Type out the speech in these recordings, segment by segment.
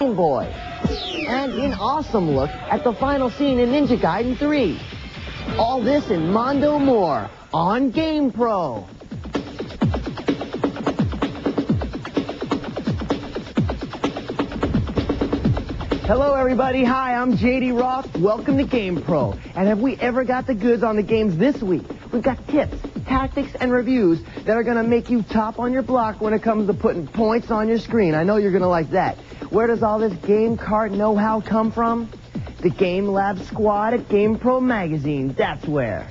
Game Boy. And an awesome look at the final scene in Ninja Gaiden 3. All this and Mondo more on Gamepro. Hello everybody, hi, I'm JD Roth. Welcome to Gamepro. And have we ever got the goods on the games this week? We've got tips, tactics, and reviews that are going to make you top on your block when it comes to putting points on your screen. I know you're going to like that. Where does all this game card know-how come from? The Game Lab squad at Gamepro magazine, that's where.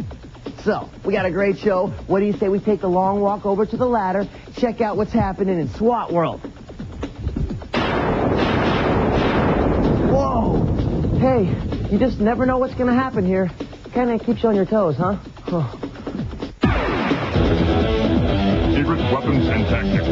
So, we got a great show. What do you say we take the long walk over to the ladder, check out what's happening in SWAT World? Whoa! Hey, you just never know what's going to happen here. Kind of keeps you on your toes, huh? Oh. Secret weapons and tactics.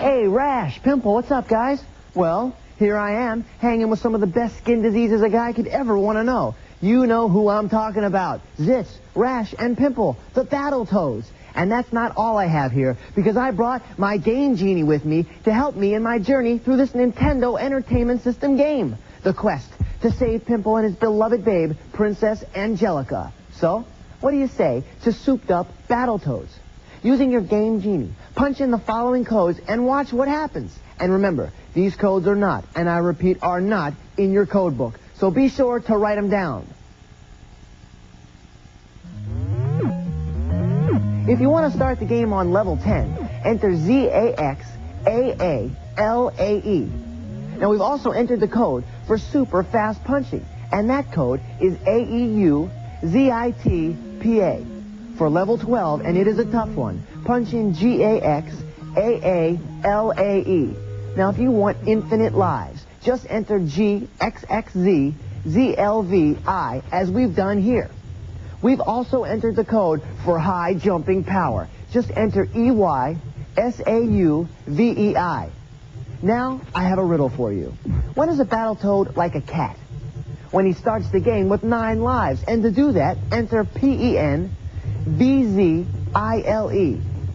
Hey, Rash, Pimple, what's up, guys? Well, here I am, hanging with some of the best skin diseases a guy could ever want to know. You know who I'm talking about. Zitz, Rash, and Pimple, the Battletoads. And that's not all I have here, because I brought my Game Genie with me to help me in my journey through this Nintendo Entertainment System game, the quest to save Pimple and his beloved babe, Princess Angelica. So, what do you say to souped-up Battletoads? Using your Game Genie, punch in the following codes and watch what happens. And remember, these codes are not, and I repeat, are not in your code book, so be sure to write them down. If you want to start the game on level 10, enter ZAXAALAE. Now, we've also entered the code for super fast punching, and that code is AEUZITPA. For level 12, and it is a tough one, punch in GAXAALAE. Now, if you want infinite lives, just enter GXXZZLVI, as we've done here. We've also entered the code for high jumping power. Just enter EYSAUVEI. Now, I have a riddle for you. When is a Battletoad like a cat? When he starts the game with 9 lives. And to do that, enter PENVZILE.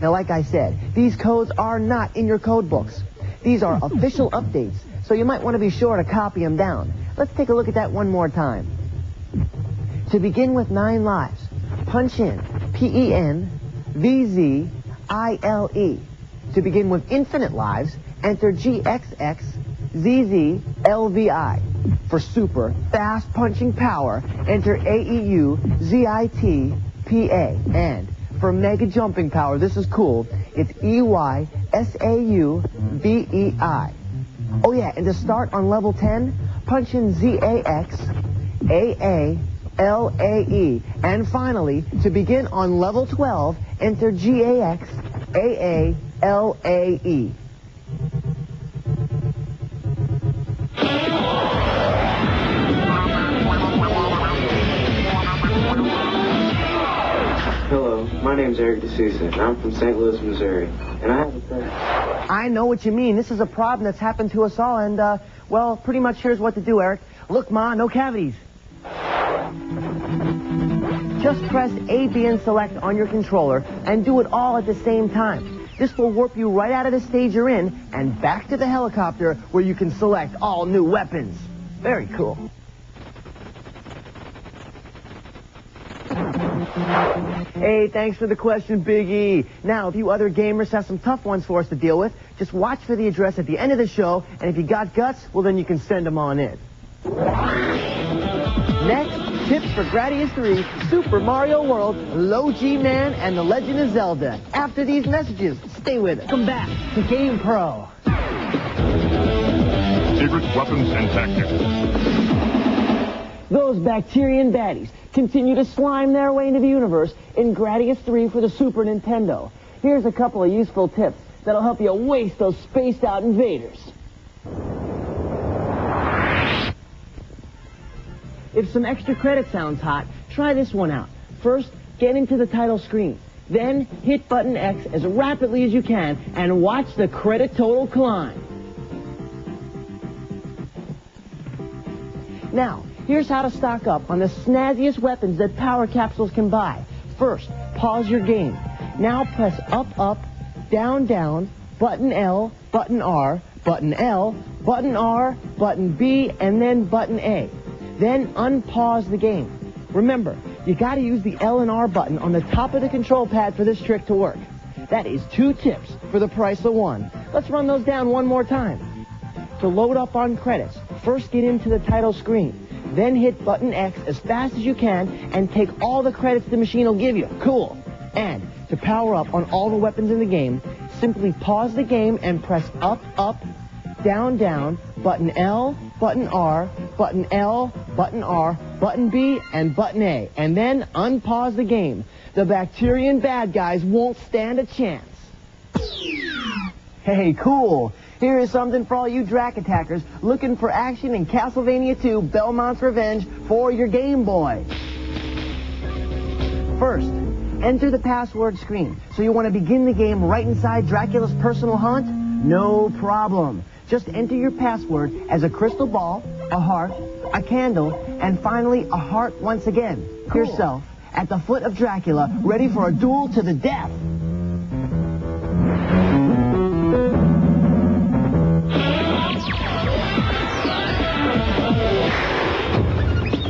Now, like I said, these codes are not in your code books. These are official updates, so you might want to be sure to copy them down. Let's take a look at that one more time. To begin with 9 lives, punch in PENVZILE. To begin with infinite lives, enter GXXZZLVI. For super fast punching power, enter AEUZITPA. And for mega jumping power, this is cool, it's EYSAUVEI. Oh yeah, and to start on level 10, punch in ZAXAALAE. And finally, to begin on level 12, enter GAXAALAE. Hello, my name's Eric D'Souza, and I'm from St. Louis, Missouri. And I have a question. I know what you mean. This is a problem that's happened to us all, and, well, pretty much here's what to do, Eric. Look, Ma, no cavities. Just press A, B, and select on your controller and do it all at the same time. This will warp you right out of the stage you're in and back to the helicopter where you can select all new weapons. Very cool. Hey, thanks for the question, Big E. Now, if you other gamers have some tough ones for us to deal with, just watch for the address at the end of the show, and if you got guts, well, then you can send them on in. Next, tips for Gradius 3, Super Mario World, Low G Man, and The Legend of Zelda. After these messages, stay with us. Come back to Gamepro. Secret weapons and tactics. Those Bacterian baddies continue to slime their way into the universe in Gradius 3 for the Super Nintendo. Here's a couple of useful tips that'll help you waste those spaced-out invaders. If some extra credit sounds hot, try this one out. First, get into the title screen. Then, hit button X as rapidly as you can and watch the credit total climb. Now, here's how to stock up on the snazziest weapons that power capsules can buy. First, pause your game. Now press up, up, down, down, button L, button R, button L, button R, button B, and then button A. Then unpause the game. Remember, you got to use the L and R button on the top of the control pad for this trick to work. That is 2 tips for the price of 1. Let's run those down one more time. To load up on credits, first get into the title screen. Then hit button X as fast as you can and take all the credits the machine will give you. Cool. And to power up on all the weapons in the game, simply pause the game and press up, up, down, down, button L, button R, button L, button R, button B, and button A. And then unpause the game. The Bacterian bad guys won't stand a chance. Hey, cool. Here is something for all you Drac attackers looking for action in Castlevania 2 Belmont's Revenge for your Game Boy. First, enter the password screen. So you want to begin the game right inside Dracula's personal haunt? No problem. Just enter your password as a crystal ball, a heart, a candle, and finally a heart once again. Cool. Yourself at the foot of Dracula, ready for a duel to the death.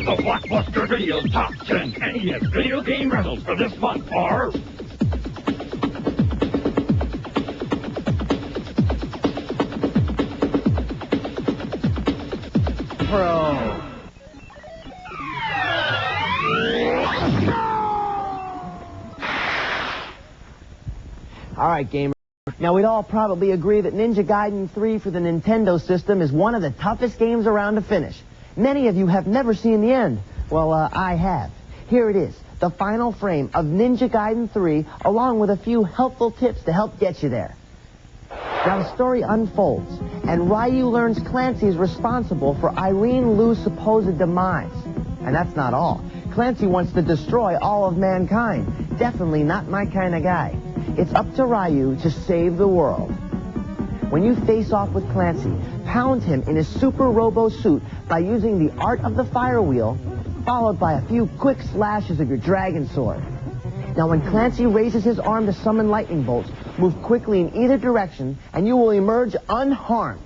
The Blockbuster Video Top 10 NES video game rentals for this month are... Pro. All right, gamer. Now, we'd all probably agree that Ninja Gaiden 3 for the Nintendo system is one of the toughest games around to finish. Many of you have never seen the end. Well, I have. Here it is, the final frame of Ninja Gaiden 3, along with a few helpful tips to help get you there. Now, the story unfolds, and Ryu learns Clancy is responsible for Irene Lu's supposed demise. And that's not all. Clancy wants to destroy all of mankind. Definitely not my kind of guy. It's up to Ryu to save the world. When you face off with Clancy, pound him in his super robo suit by using the art of the fire wheel, followed by a few quick slashes of your dragon sword. Now, when Clancy raises his arm to summon lightning bolts, move quickly in either direction, and you will emerge unharmed.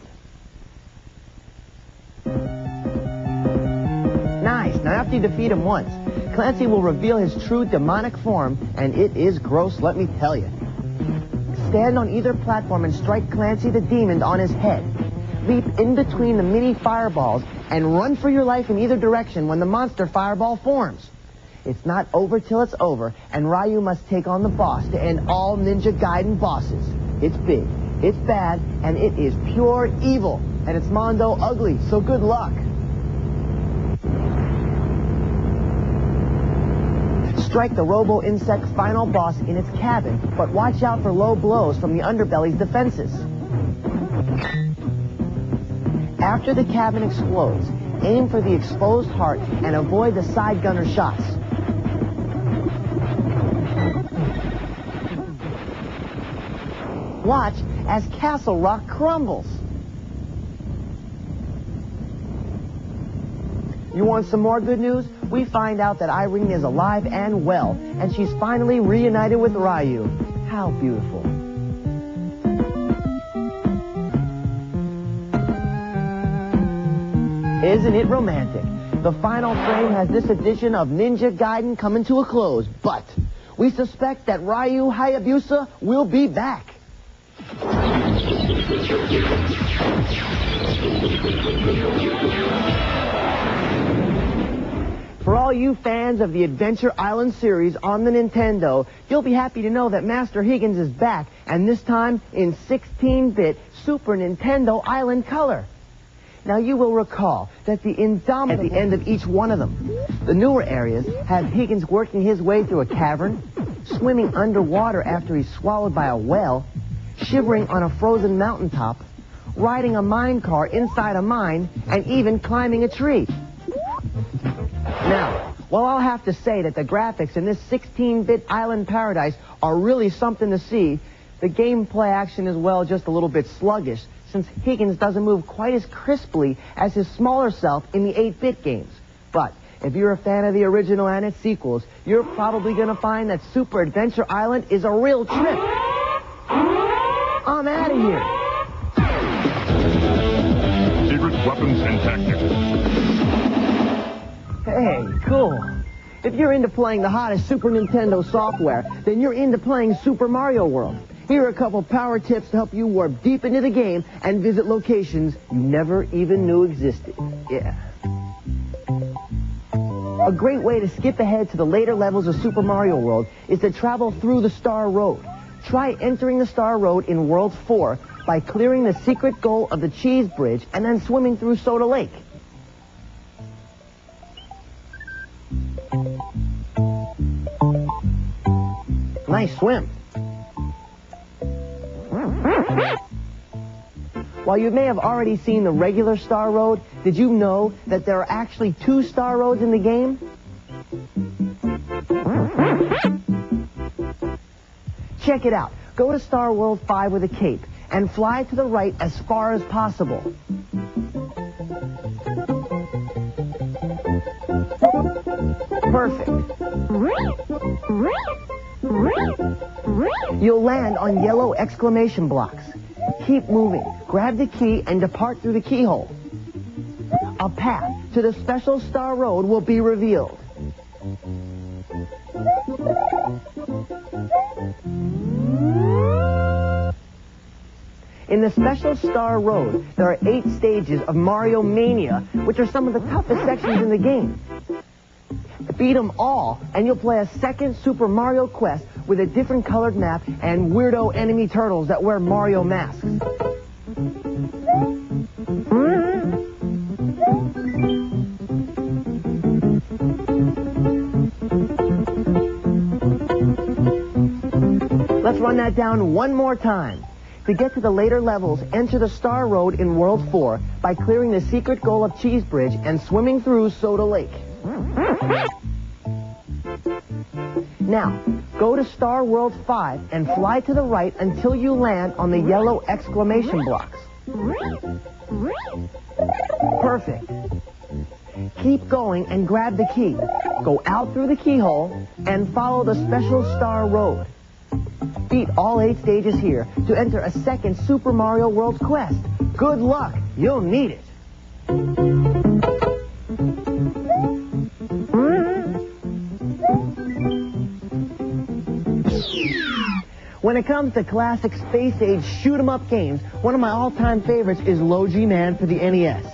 Nice. Now, after you defeat him once, Clancy will reveal his true demonic form, and it is gross, let me tell you. Stand on either platform and strike Clancy the Demon on his head. Leap in between the mini fireballs and run for your life in either direction when the monster fireball forms. It's not over till it's over, and Ryu must take on the boss to end all Ninja Gaiden bosses. It's big, it's bad, and it is pure evil, and it's Mondo ugly, so good luck. Strike the Robo-Insect final boss in its cabin, but watch out for low blows from the underbelly's defenses. After the cabin explodes, aim for the exposed heart and avoid the side gunner shots. Watch as Castle Rock crumbles. You want some more good news? We find out that Irene is alive and well, and she's finally reunited with Ryu. How beautiful. Isn't it romantic? The final frame has this edition of Ninja Gaiden coming to a close, but we suspect that Ryu Hayabusa will be back. For all you fans of the Adventure Island series on the Nintendo, you'll be happy to know that Master Higgins is back, and this time in 16-bit Super Nintendo Island color. Now, you will recall that the Indomitable at the end of each one of them. The newer areas have Higgins working his way through a cavern, swimming underwater after he's swallowed by a whale, shivering on a frozen mountaintop, riding a mine car inside a mine, and even climbing a tree. Now, while I'll have to say that the graphics in this 16-bit island paradise are really something to see, the gameplay action is, well, just a little bit sluggish, since Higgins doesn't move quite as crisply as his smaller self in the 8-bit games. But if you're a fan of the original and its sequels, you're probably going to find that Super Adventure Island is a real trip. I'm out of here. dangerous weapons and tactics. Hey, cool. If you're into playing the hottest Super Nintendo software, then you're into playing Super Mario World. Here are a couple power tips to help you warp deep into the game and visit locations you never even knew existed. Yeah. A great way to skip ahead to the later levels of Super Mario World is to travel through the Star Road. Try entering the Star Road in World 4 by clearing the secret goal of the Cheese Bridge and then swimming through Soda Lake. Nice swim. While you may have already seen the regular Star Road, did you know that there are actually 2 Star Roads in the game? Check it out. Go to Star World 5 with a cape and fly to the right as far as possible. Perfect. You'll land on yellow exclamation blocks. Keep moving. Grab the key and depart through the keyhole. A path to the special Star Road will be revealed. In the special Star Road, there are 8 stages of Mario Mania, which are some of the toughest sections in the game. Beat them all, and you'll play a second Super Mario Quest with a different colored map and weirdo enemy turtles that wear Mario masks. Let's run that down one more time. To get to the later levels, enter the Star Road in World 4 by clearing the secret goal of Cheese Bridge and swimming through Soda Lake. Now, go to Star World 5 and fly to the right until you land on the yellow exclamation blocks. Perfect. Keep going and grab the key. Go out through the keyhole and follow the special Star Road. Beat all 8 stages here to enter a second Super Mario World quest. Good luck. You'll need it. When it comes to classic space-age shoot-'em-up games, one of my all-time favorites is Low G-Man for the NES.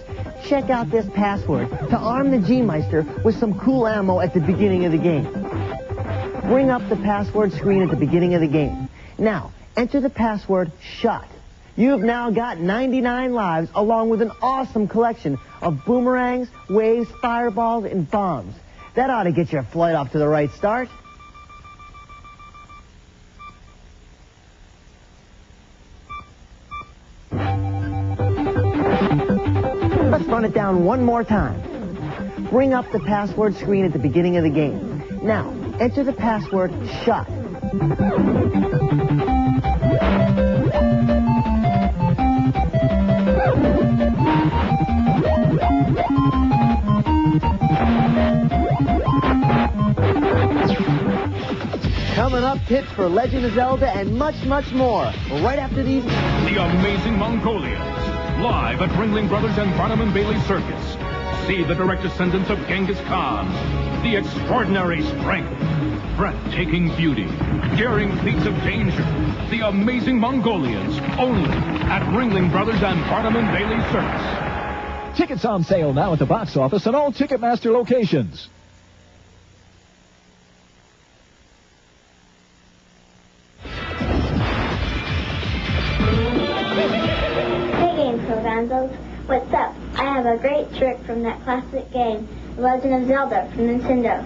Check out this password to arm the G-Meister with some cool ammo at the beginning of the game. Bring up the password screen at the beginning of the game. Now, enter the password SHOT. You've now got 99 lives along with an awesome collection of boomerangs, waves, fireballs, and bombs. That ought to get your flight off to the right start. Let's run it down one more time. Bring up the password screen at the beginning of the game. Now, enter the password SHOT. Coming up, tips for Legend of Zelda and much, much more. Right after these... The Amazing Mongolians, live at Ringling Brothers and Barnum & Bailey Circus. See the direct descendants of Genghis Khan, the extraordinary strength, breathtaking beauty, daring feats of danger. The Amazing Mongolians, only at Ringling Brothers and Barnum & Bailey Circus. Tickets on sale now at the box office and all Ticketmaster locations. What's up? I have a great trick from that classic game, The Legend of Zelda from Nintendo.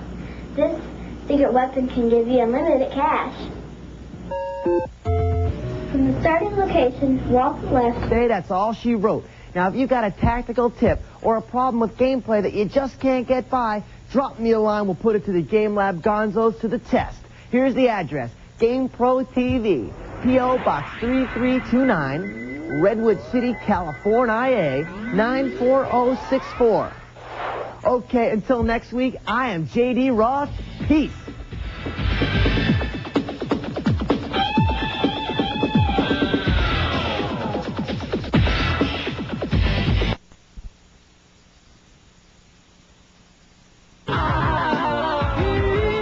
This secret weapon can give you unlimited cash. From the starting location, walk left. Hey, that's all she wrote. Now, if you got a tactical tip or a problem with gameplay that you just can't get by, drop me a line. We'll put it to the Game Lab Gonzos to the test. Here's the address. Gamepro TV, P.O. Box 3329. Redwood City, California, 94064. Okay, until next week, I am J.D. Roth. Peace.